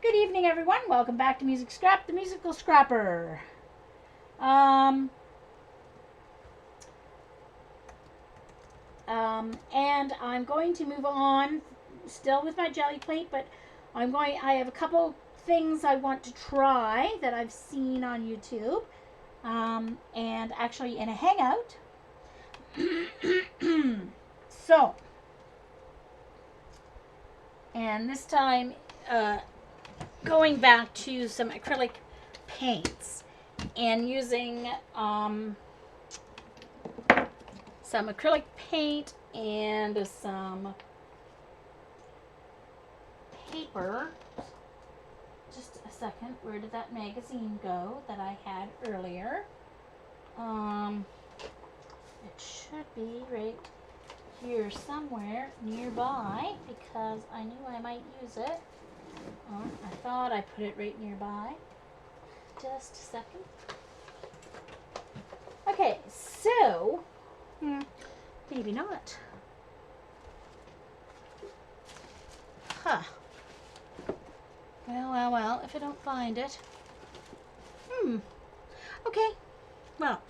Good evening, everyone. Welcome back to Music Scrap, the musical scrapper. And I'm going to move on, still with my jelly plate, but I have a couple things I want to try that I've seen on YouTube, and actually in a Hangout. So, and this time, going back to some acrylic paints and using some acrylic paint and some paper. Just a second, where did that magazine go that I had earlier? It should be right here somewhere nearby because I knew I might use it. I thought I put it right nearby. Just a second. Okay, so maybe not. Huh. Well, if I don't find it. Okay. Well,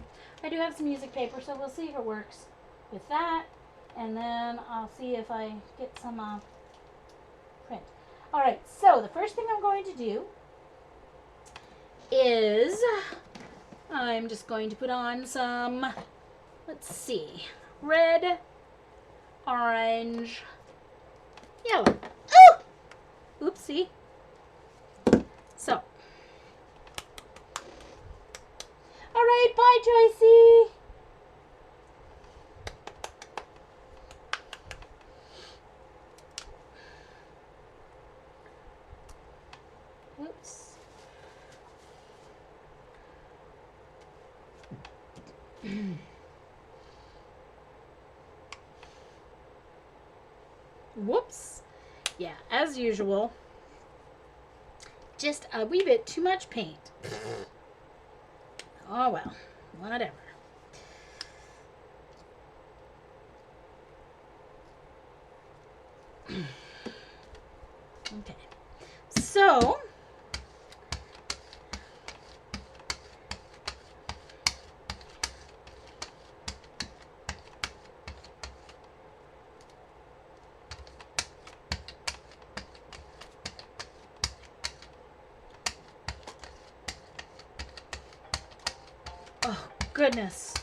I do have some music paper, so we'll see if it works with that. And then I'll see if I get some print. Alright, so the first thing I'm going to do is I'm just going to put on some, let's see, red, orange, yellow. Oh! Oopsie. So. Alright, bye, Joycey. Oops. Whoops. Yeah, as usual. Just a wee bit too much paint. Oh well, whatever. Okay. So, oh goodness.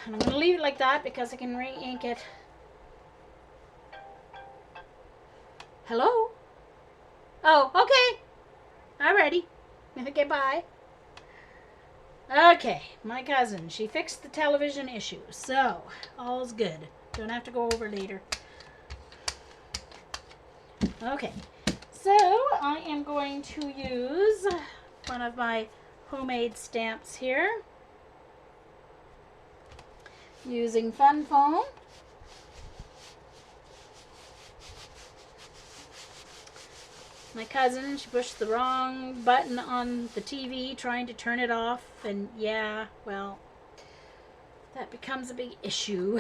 And I'm going to leave it like that because I can re-ink it. Hello? Oh, okay. Alrighty. Okay, bye. Okay, my cousin, she fixed the television issue, so all's good. Don't have to go over later. Okay, so I am going to use one of my homemade stamps here, using Fun Foam. My cousin, she pushed the wrong button on the TV trying to turn it off, and yeah, well, that becomes a big issue.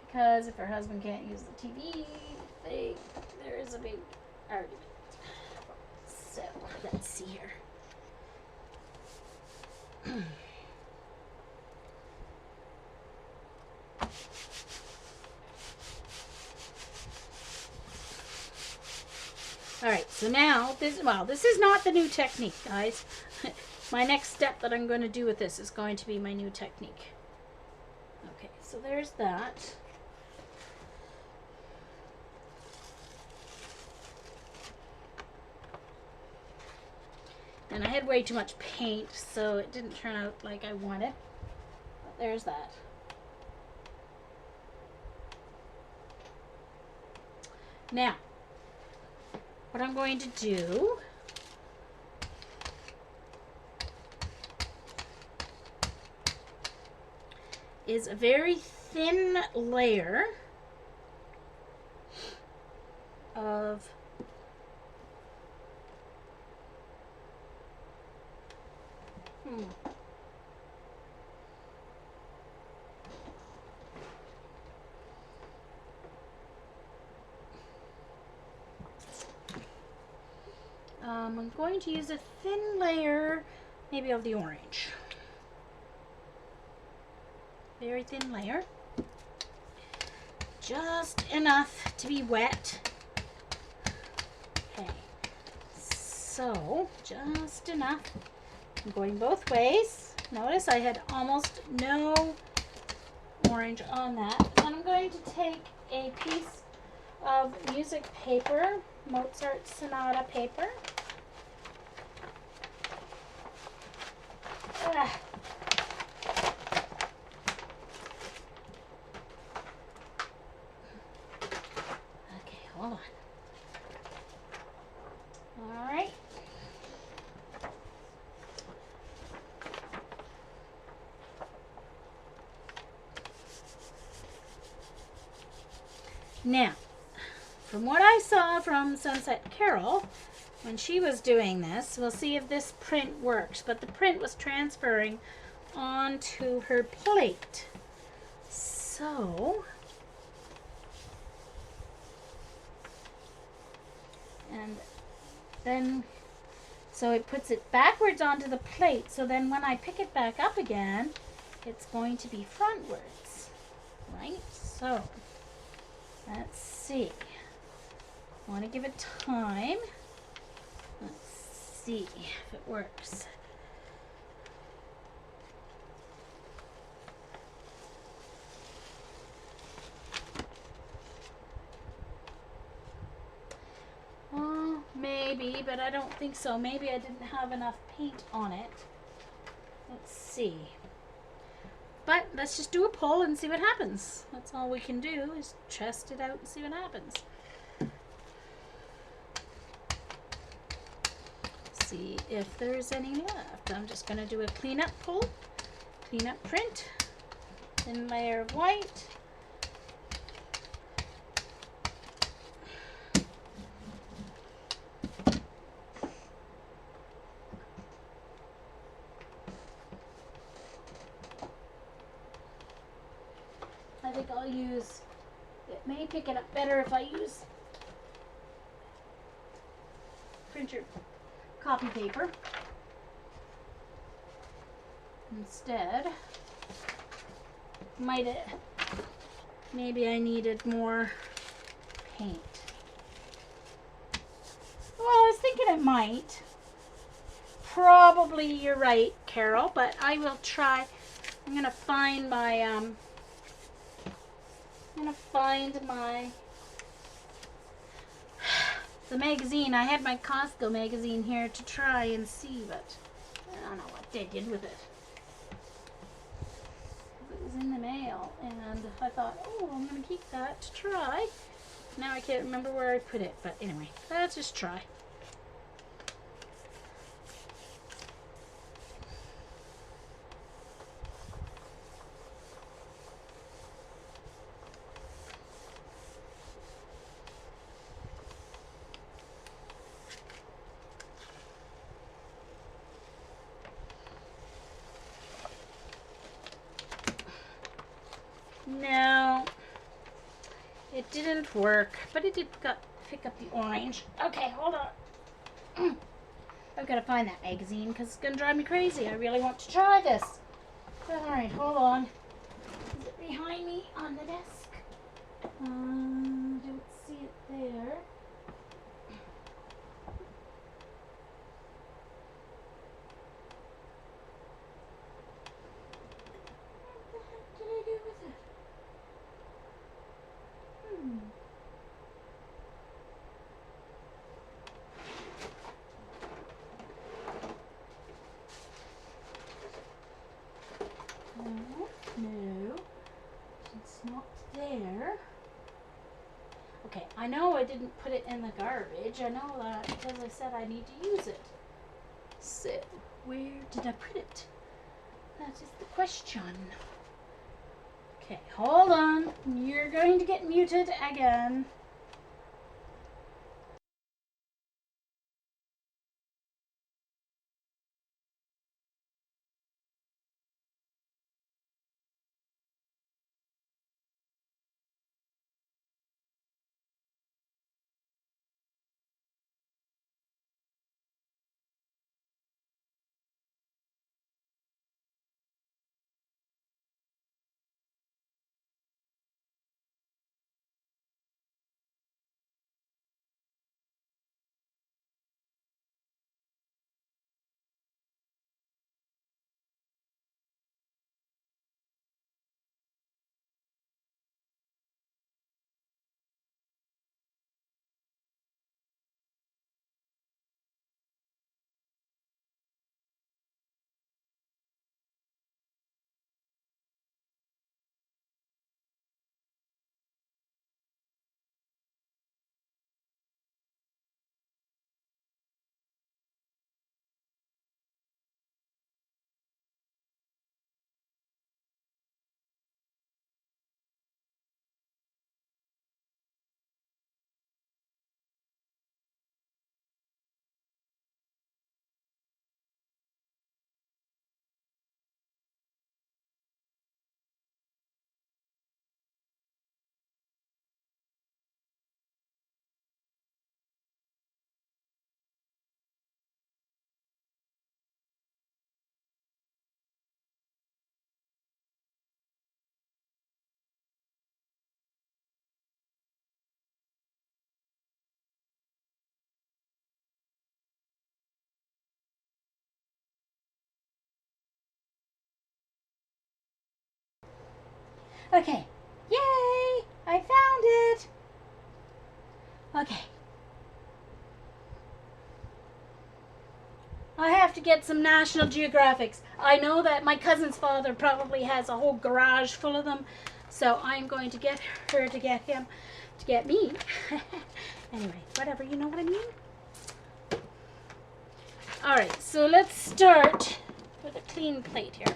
Because if her husband can't use the TV, there is a big argument. So, let's see here. Alright, so now, this is not the new technique, guys. My next step that I'm going to do with this is going to be my new technique. Okay, so there's that. And I had way too much paint, so it didn't turn out like I wanted. But there's that. Now, what I'm going to do is a very thin layer of I'm going to use a thin layer, maybe of the orange. Very thin layer. Just enough to be wet. Okay, so just enough. I'm going both ways. Notice I had almost no orange on that. Then I'm going to take a piece of music paper, Mozart Sonata paper. Okay, hold on. All right. Now, from what I saw from Sunset Carol, when she was doing this, we'll see if this print works, but the print was transferring onto her plate. So, and then, so it puts it backwards onto the plate, so then when I pick it back up again, it's going to be frontwards, right? So, let's see. I want to give it time. Let's see if it works. Maybe, but I don't think so. Maybe I didn't have enough paint on it. Let's see. But let's just do a poll and see what happens. That's all we can do, is test it out and see what happens. See if there's any left. I'm just going to do a cleanup poll, cleanup print, thin layer of white. I think I'll use, it may pick it up better if I use printer copy paper instead. Maybe I needed more paint. Well, I was thinking it might. Probably you're right, Carol, but I will try. I'm gonna find my the magazine. I had my Costco magazine here to try and see, but I don't know what they did with it. It was in the mail, and I thought, oh, I'm going to keep that to try. Now I can't remember where I put it, but anyway, let's just try. No, it didn't work, but it did pick up the orange. Okay, hold on. I've got to find that magazine because it's going to drive me crazy. I really want to try this. Alright, hold on. Is it behind me on the desk? Don't see it there. What the heck did I do with it? No, it's not there. Okay, I know I didn't put it in the garbage. I know that because I said I need to use it. So, where did I put it? That is the question. Okay, hold on. You're going to get muted again. Okay. Yay! I found it. Okay. I have to get some National Geographics. I know that my cousin's father probably has a whole garage full of them, so I'm going to get her to get him, to get me. Anyway, whatever, you know what I mean? Alright, so let's start with a clean plate here,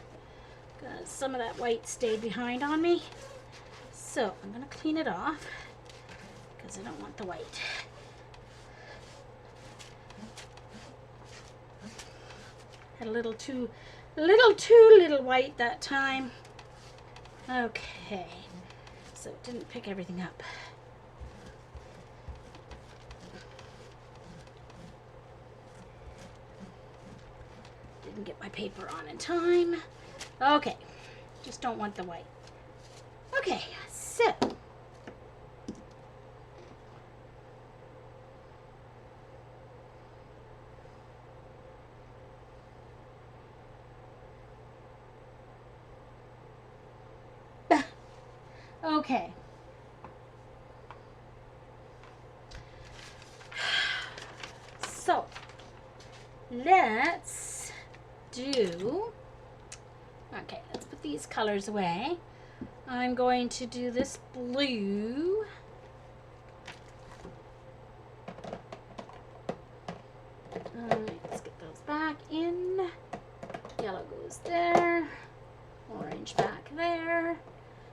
because some of that white stayed behind on me. So I'm going to clean it off, because I don't want the white. Had a little too little white that time. Okay, so it didn't pick everything up. Didn't get my paper on in time. Okay, just don't want the white. Okay, so okay. So let's do, okay, let's put these colors away. I'm going to do this blue. Alright, let's get those back in. Yellow goes there. Orange back there.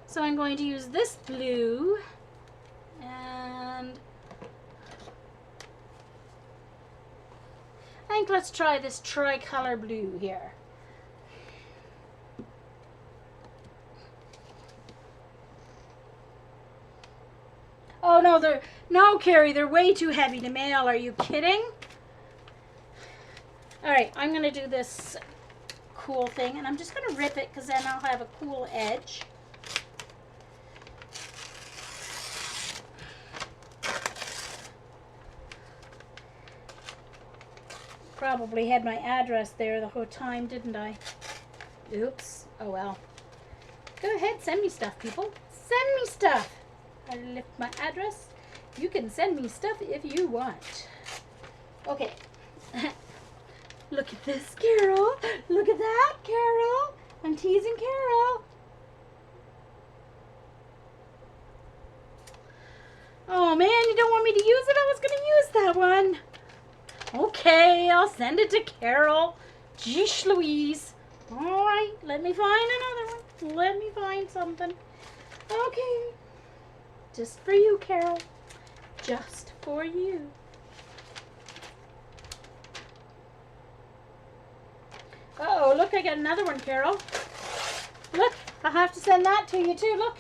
So I'm going to use this blue, and I think let's try this tricolor blue here. Oh no, no, Carrie, they're way too heavy to mail. Are you kidding? All right, I'm gonna do this cool thing, and I'm just gonna rip it because then I'll have a cool edge. Probably had my address there the whole time, didn't I? Oops. Oh well. Go ahead, send me stuff, people. Send me stuff. I left my address. You can send me stuff if you want. Okay. Look at this, Carol. Look at that, Carol. I'm teasing Carol. Oh man, you don't want me to use it? I was going to use that one. Okay, I'll send it to Carol. Jeesh Louise. All right, let me find another one. Let me find something. Okay. Just for you, Carol. Just for you. Uh-oh, look, I got another one, Carol. Look, I'll have to send that to you too. Look.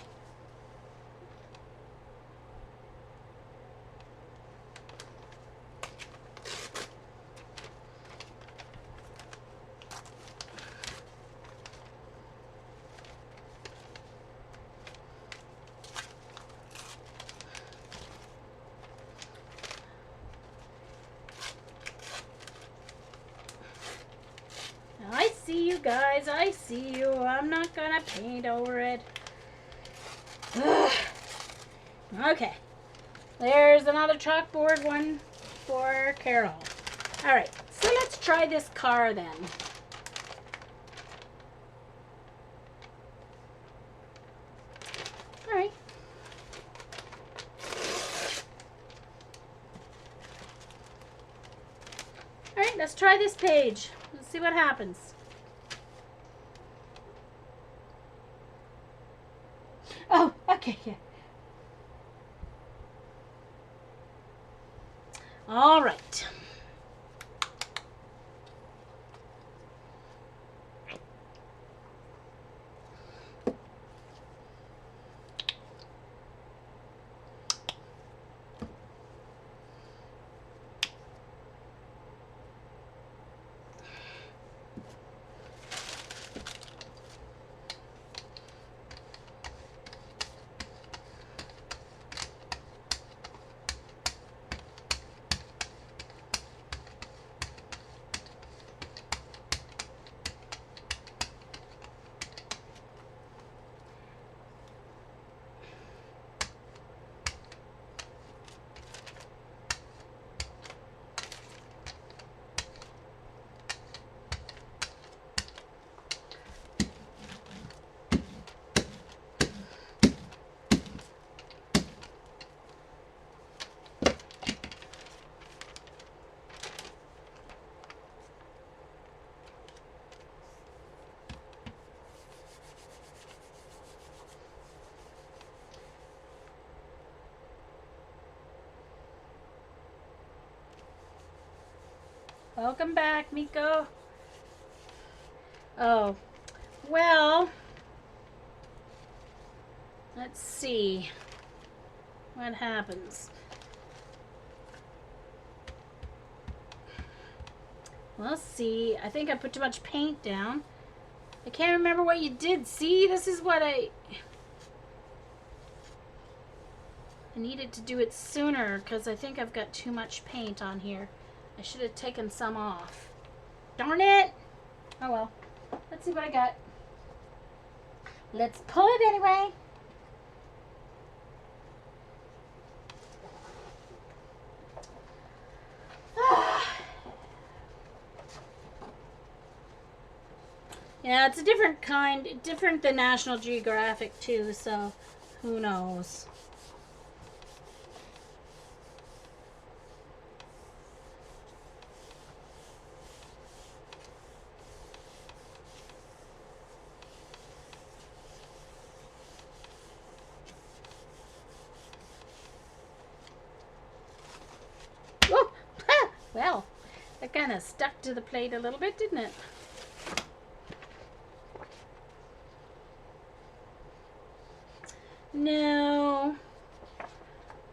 I see you guys, I see you. I'm not gonna paint over it. Ugh. Okay, there's another chalkboard one for Carol. All right, so let's try this car then. All right. All right, let's try this page. Let's see what happens. Oh, okay, yeah. All right. Welcome back, Miko. Oh, well, let's see what happens. We'll see. I think I put too much paint down. I can't remember what you did. See, this is what I needed to do it sooner because I think I've got too much paint on here. I should have taken some off. Darn it! Oh well. Let's see what I got. Let's pull it anyway. Yeah, it's a different kind, different than National Geographic too, so who knows. Oh, well, that kind of stuck to the plate a little bit, didn't it? No,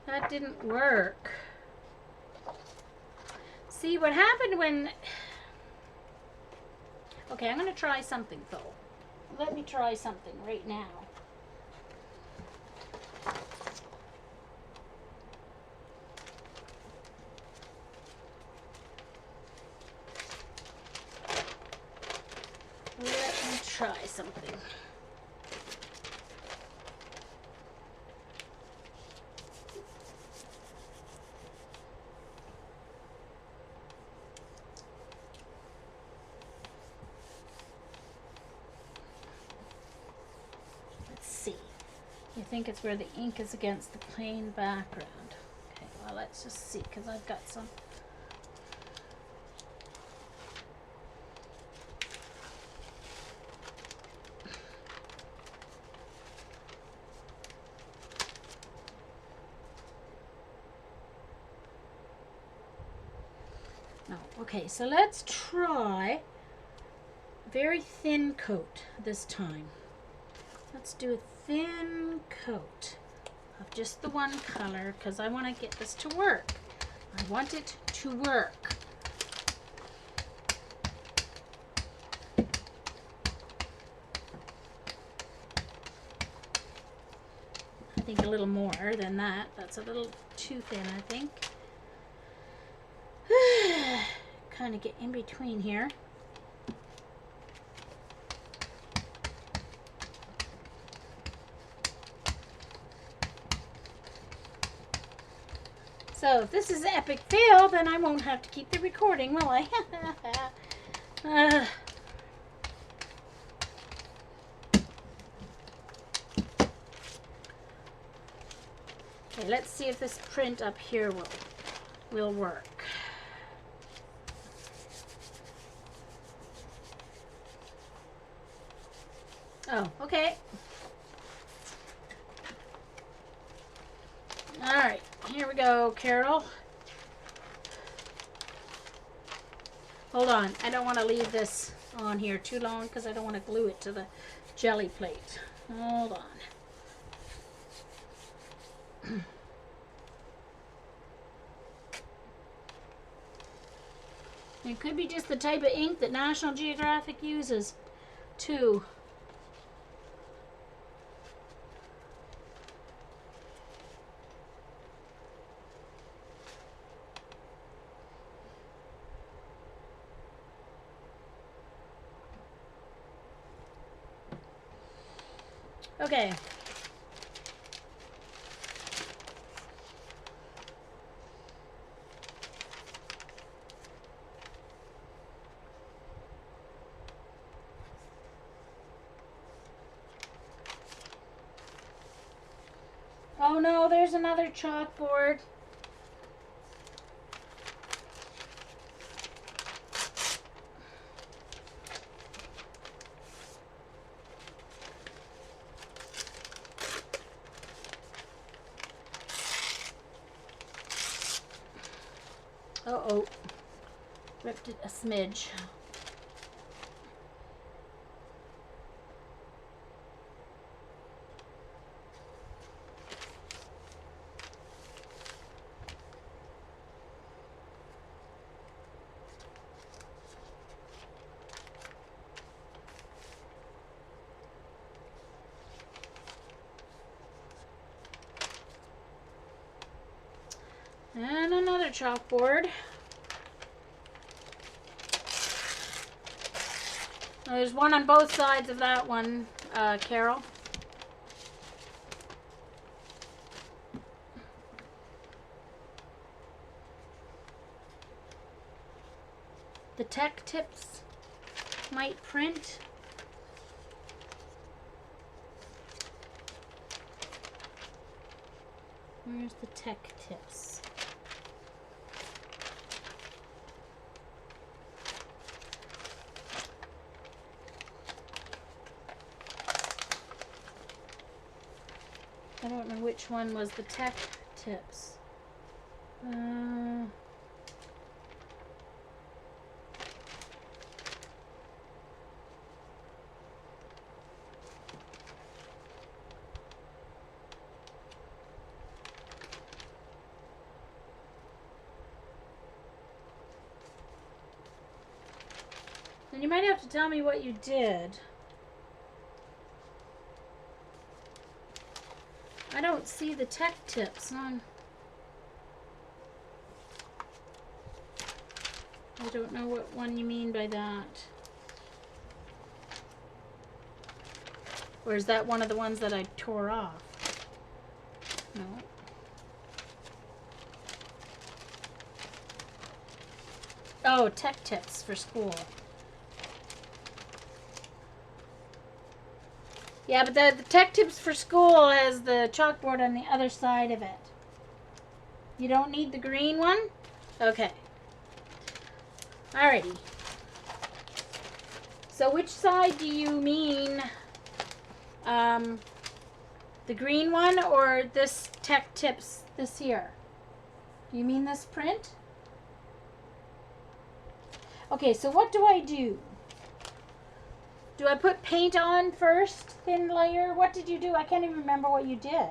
that didn't work. See, what happened when... Okay, I'm going to try something, though. Let me try something right now. Let me try something. I think it's where the ink is against the plain background. Okay, well, let's just see, because I've got some. No, okay, so let's try a very thin coat this time. Let's do a thin coat of just the one color because I want to get this to work. I want it to work. I think a little more than that. That's a little too thin, I think. Kind of get in between here. So if this is an epic fail, then I won't have to keep the recording, will I? Okay, let's see if this print up here will work. Oh, okay. All right, here we go, Carol. Hold on, I don't want to leave this on here too long because I don't want to glue it to the jelly plate. Hold on. It could be just the type of ink that National Geographic uses, too. Okay. Oh no, there's another chalkboard. Uh-oh. Ripped it a smidge. And another chalkboard. There's one on both sides of that one, Carol. The Tech Tips might print. Where's the Tech Tips? I don't know which one was the Tech Tips. Then you might have to tell me what you did. I don't see the Tech Tips on. I don't know what one you mean by that. Or is that one of the ones that I tore off? No. Oh, Tech Tips for school. Yeah, but the Tech Tips for school has the chalkboard on the other side of it. You don't need the green one? Okay. Alrighty. So which side do you mean? The green one or this Tech Tips this here? Do you mean this print? Okay, so what do I do? Do I put paint on first, thin layer? What did you do? I can't even remember what you did.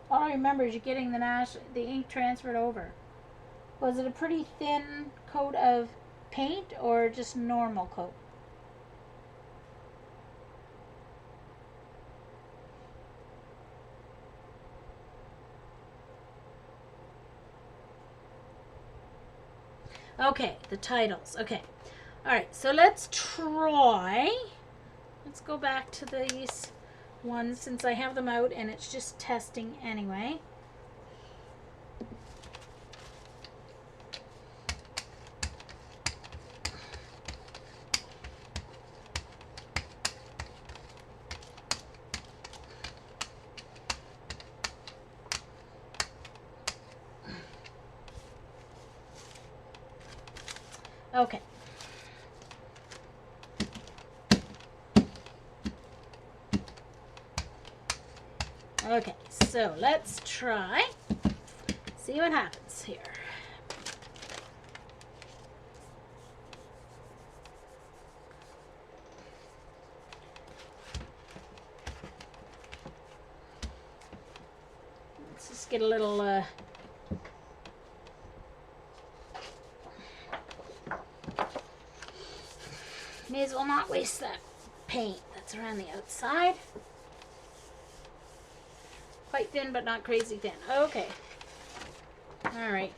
All I remember is you getting the ink transferred over. Was it a pretty thin coat of paint or just normal coat? Okay, the titles. Okay. All right, so let's try. Let's go back to these ones since I have them out and it's just testing anyway. Okay. Okay, so let's try. See what happens here. Let's just get a little may as well not waste that paint that's around the outside. Quite thin, but not crazy thin. Okay. All right.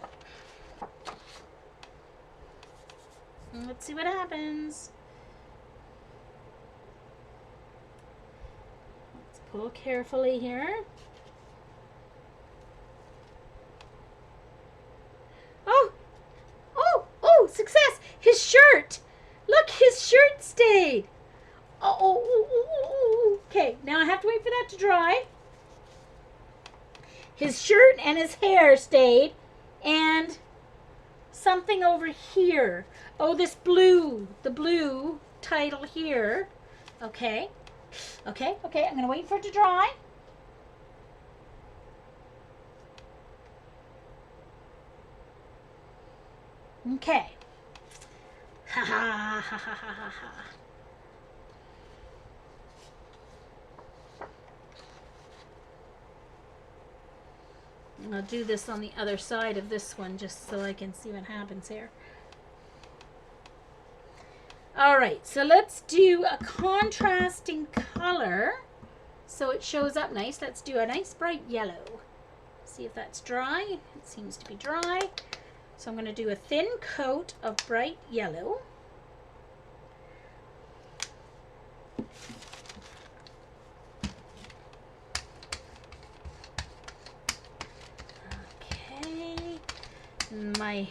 Let's see what happens. Let's pull carefully here. Oh! Oh! Oh! Success! His shirt! Look, his shirt stayed! Oh. Okay, now I have to wait for that to dry. His shirt and his hair stayed, and something over here. Oh, this blue, the blue title here. Okay, I'm gonna wait for it to dry. Okay. Ha ha ha ha ha ha ha. I'll do this on the other side of this one just so I can see what happens here. All right, so let's do a contrasting color so it shows up nice. Let's do a nice bright yellow. See if that's dry. It seems to be dry. So I'm going to do a thin coat of bright yellow. Okay. My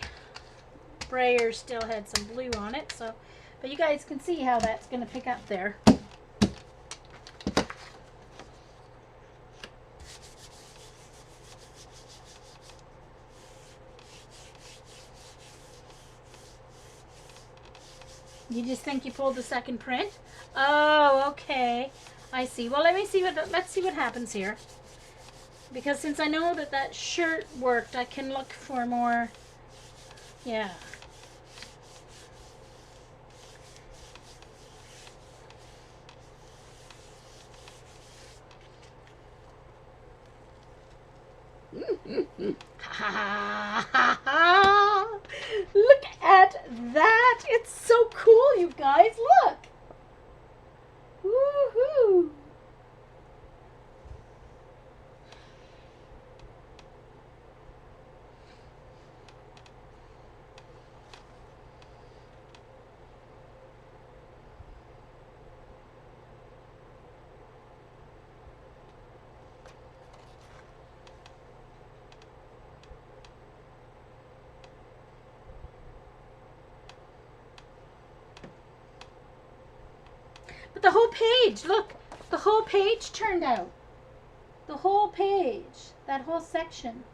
sprayer still had some blue on it, so but you guys can see how that's going to pick up there. You just think you pulled the second print? Oh, okay. I see. Well, let's see what happens here. Because since I know that that shirt worked, I can look for more. Yeah. Look at that. It's so cool, you guys. Look. Woohoo. But the whole page, look, the whole page turned out. The whole page, that whole section.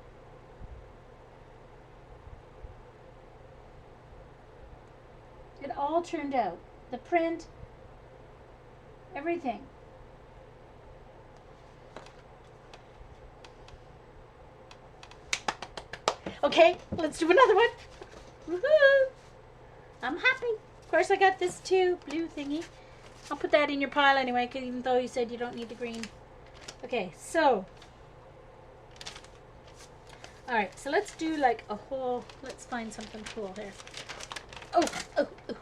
It all turned out. The print, everything. Okay, let's do another one. Woohoo! I'm happy. Of course, I got this too, blue thingy. I'll put that in your pile anyway, because even though you said you don't need the green. Okay, so. Alright, so let's do like a whole, let's find something cool here. Oh, oh, oh.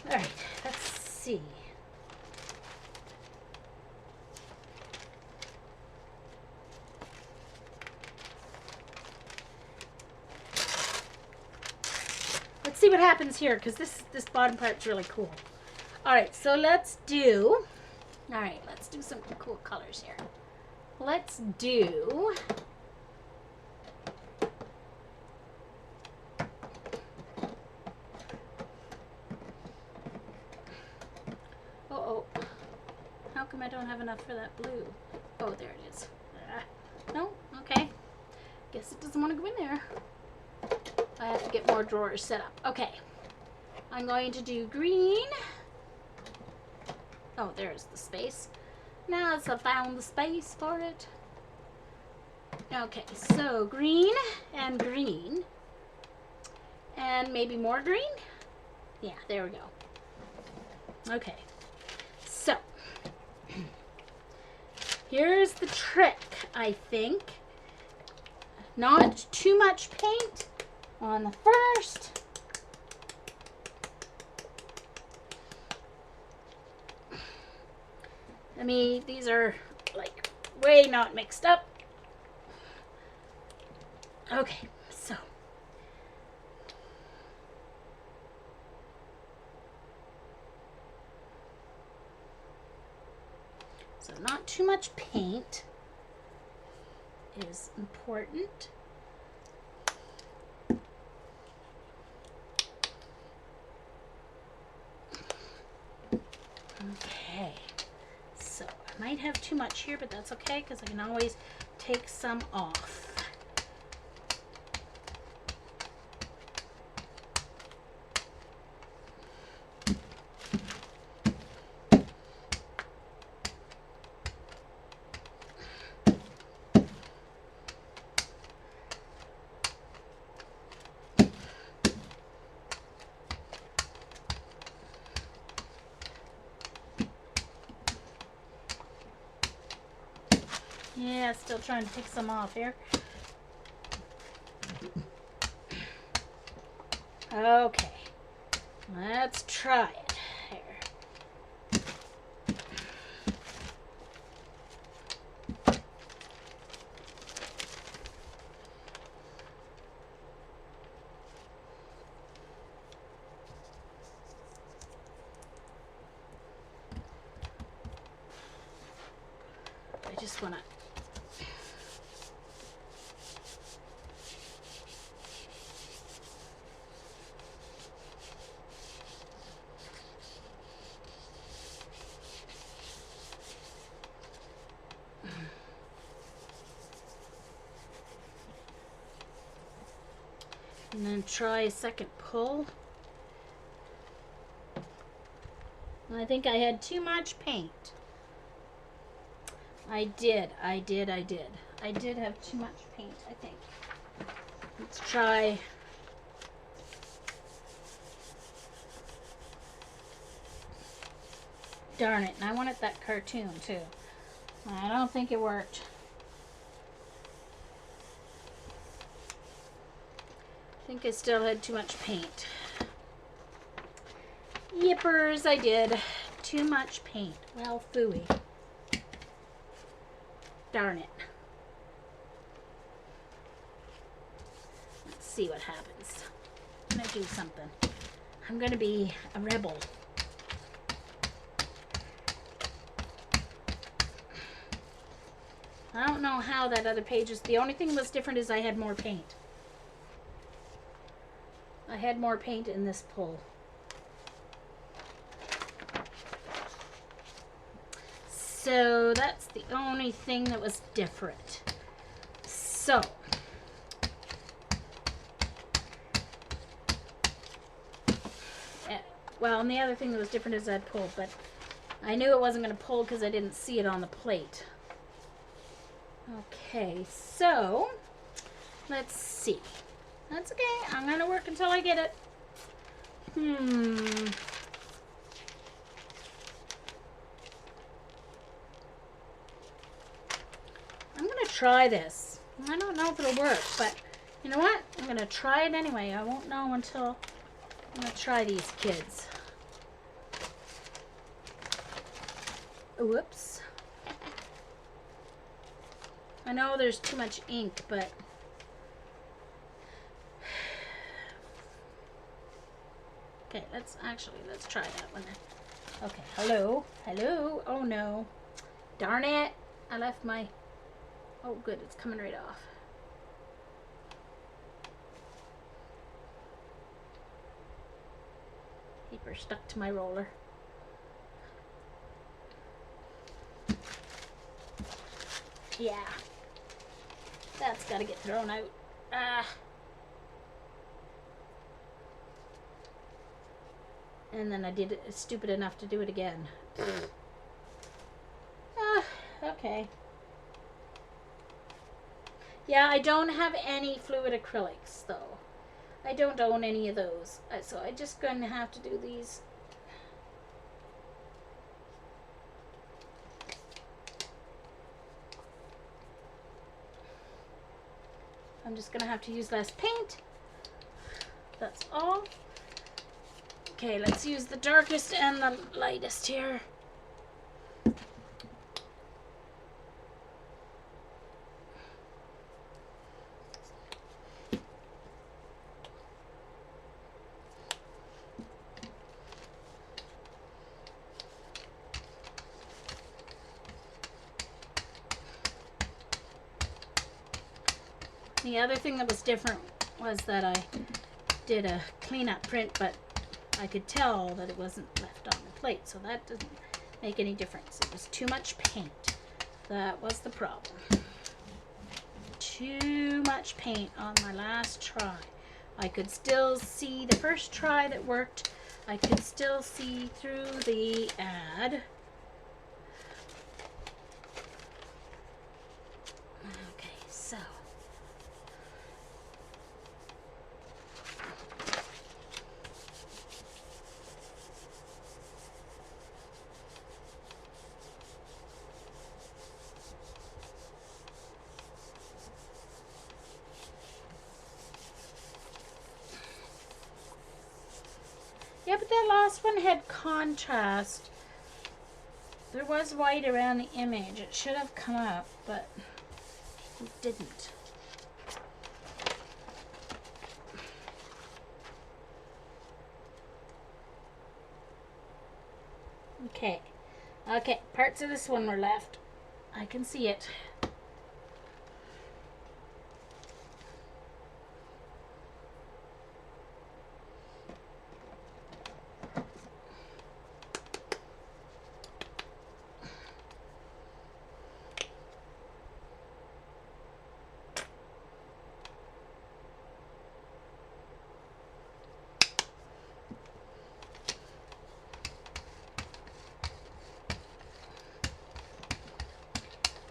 Alright, let's see. Let's see what happens here, because this bottom part's really cool. Alright, so let's do some cool colors here. Let's do uh-oh. How come I don't have enough for that blue? Oh, there it is. No? Okay. Guess it doesn't want to go in there. I have to get more drawers set up. Okay. I'm going to do green. Oh, there's the space. Now I found the space for it. Okay, so green and green. And maybe more green? Yeah, there we go. Okay. So, here's the trick, I think. Not too much paint on the first. I mean, these are like way not mixed up. Okay, so. So not too much paint is important. Okay, so I might have too much here, but that's okay because I can always take some off. Yeah, still trying to pick some off here. Okay, let's try it here. I just want to and then try a second pull. I think I had too much paint. I did have too much paint, I think. Let's try. Darn it, and I wanted that cartoon too. I don't think it worked. I think I still had too much paint. Yippers, I did. Too much paint. Well, phooey. Darn it. Let's see what happens. I'm gonna do something. I'm gonna be a rebel. I don't know how that other page is. The only thing that was different is I had more paint. I had more paint in this pull. So that's the only thing that was different. So well, and the other thing that was different is I pulled, but I knew it wasn't going to pull because I didn't see it on the plate. Okay, so let's see. That's okay. I'm going to work until I get it. I'm going to try this. I don't know if it'll work, but you know what? I'm going to try it anyway. I won't know until I'm going to try these kids. Whoops. I know there's too much ink, but okay, let's try that one. Okay, hello. Oh no. Darn it. I left my, oh good, it's coming right off. Paper stuck to my roller. Yeah. That's got to get thrown out. And then I did it stupid enough to do it again. Okay. Yeah, I don't have any fluid acrylics though. I don't own any of those. So I'm just going to have to do these. I'm just going to have to use less paint. That's all. Okay, let's use the darkest and the lightest here. The other thing that was different was that I did a cleanup print, but I could tell that it wasn't left on the plate, so that doesn't make any difference. It was too much paint. That was the problem. Too much paint on my last try. I could still see the first try that worked. I could still see through the ad. Okay, so Yeah, but that last one had contrast. There was white around the image. It should have come up, but it didn't. Okay. Okay, parts of this one were left. I can see it.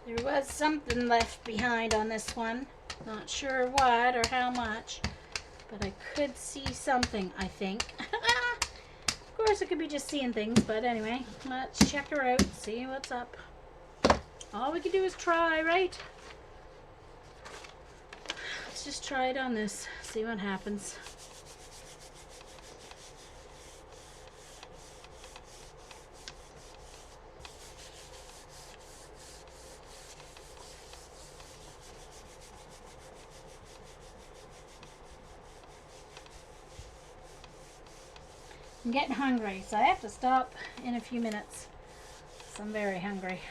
There was something left behind on this one. Not sure what or how much, but I could see something, I think. Of course, it could be just seeing things, but anyway, let's check her out, see what's up. All we can do is try, right? Let's just try it on this, see what happens. I'm getting hungry, so I have to stop in a few minutes. So I'm very hungry.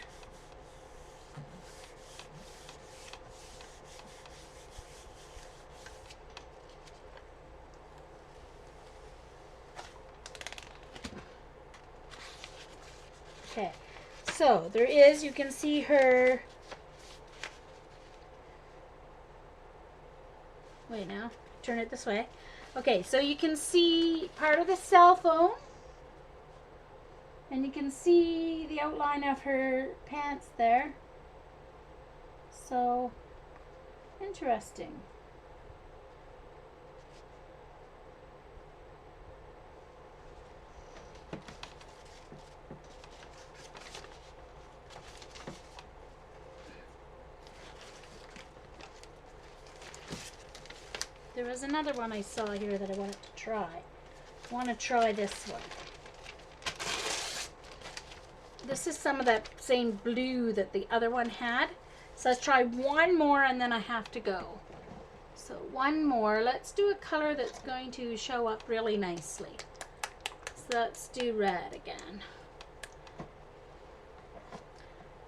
Okay, so there is, you can see her. Wait now, turn it this way. Okay, so you can see part of the cell phone, and you can see the outline of her pants there. So, interesting. There was another one I saw here that I wanted to try. I want to try this one. This is some of that same blue that the other one had. So let's try one more and then I have to go. So one more. Let's do a color that's going to show up really nicely. So let's do red again.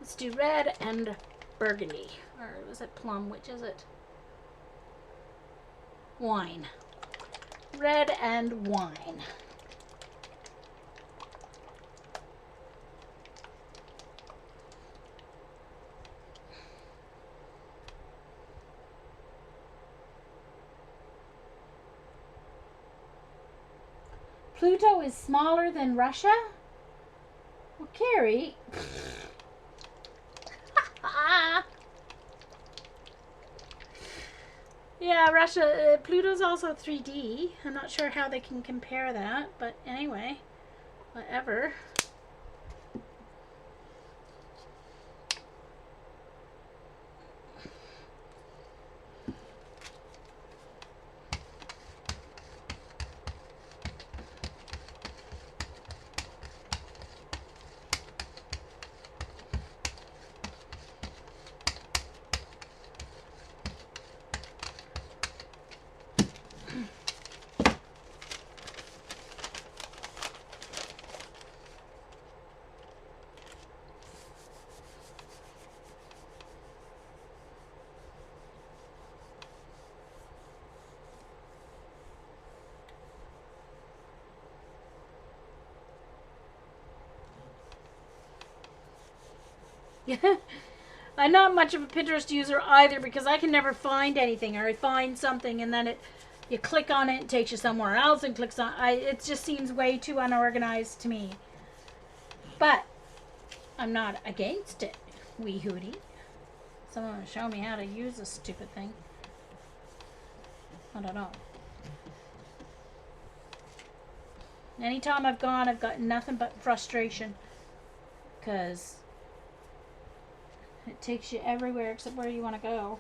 Let's do red and burgundy. Or was it plum? Which is it? Wine. Red and wine. Pluto is smaller than Russia? Well, Carrie. Yeah, Russia, Pluto's also 3D. I'm not sure how they can compare that, but anyway, whatever. I'm not much of a Pinterest user either because I can never find anything, or I find something and then you click on it, it takes you somewhere else and clicks on it just seems way too unorganized to me. But I'm not against it, wee hootie. Someone will show me how to use this stupid thing. I don't know. Anytime I've gone, I've got nothing but frustration because it takes you everywhere except where you want to go.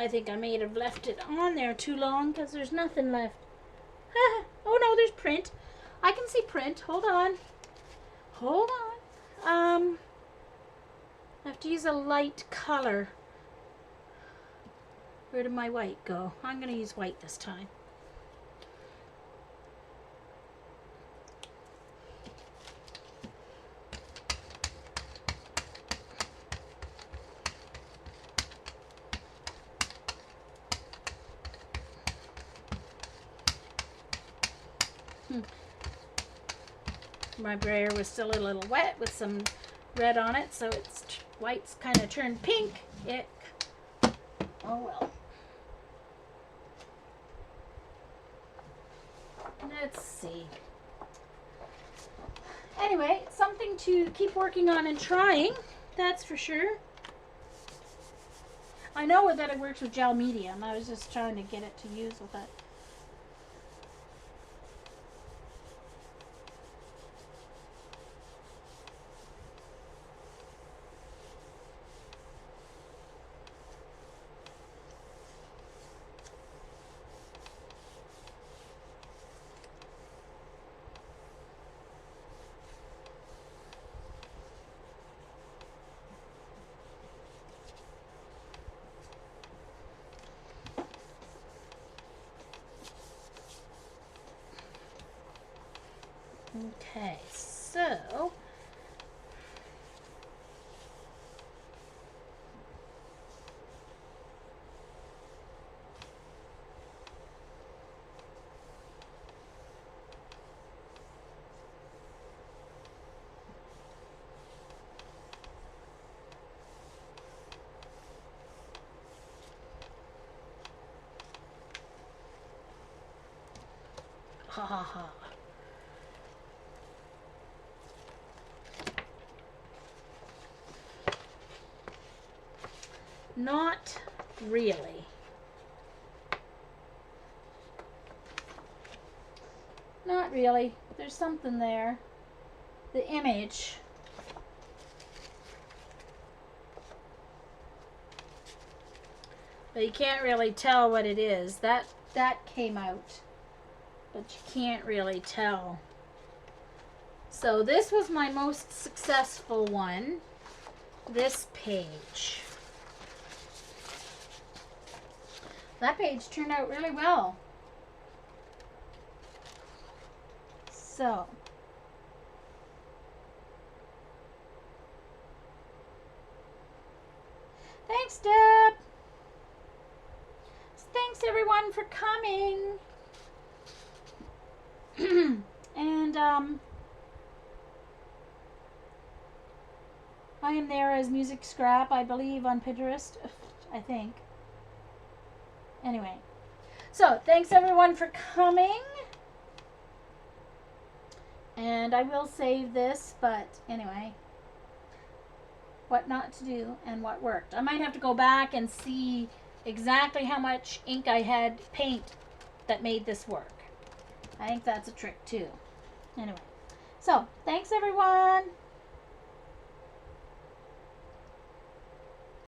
I think I may have left it on there too long because there's nothing left. Oh no, there's print. I can see print. Hold on. Hold on. I have to use a light color. Where did my white go? I'm going to use white this time. My brayer was still a little wet with some red on it, so it's white's kind of turned pink. Ick. Oh well. Let's see. Anyway, something to keep working on and trying, that's for sure. I know that it works with gel medium. I was just trying to get it to use with it. Okay, so ha ha ha. Not really. Not really. There's something there. The image. But you can't really tell what it is. That came out. But you can't really tell. So this was my most successful one. This page. That page turned out really well. So, thanks, Deb. Thanks everyone for coming. And I am there as Music Scrap, I believe, on Pinterest. I think. Anyway, so thanks everyone for coming. And I will save this, but anyway, what not to do and what worked. I might have to go back and see exactly how much ink I had paint that made this work. I think that's a trick too. Anyway, so thanks everyone.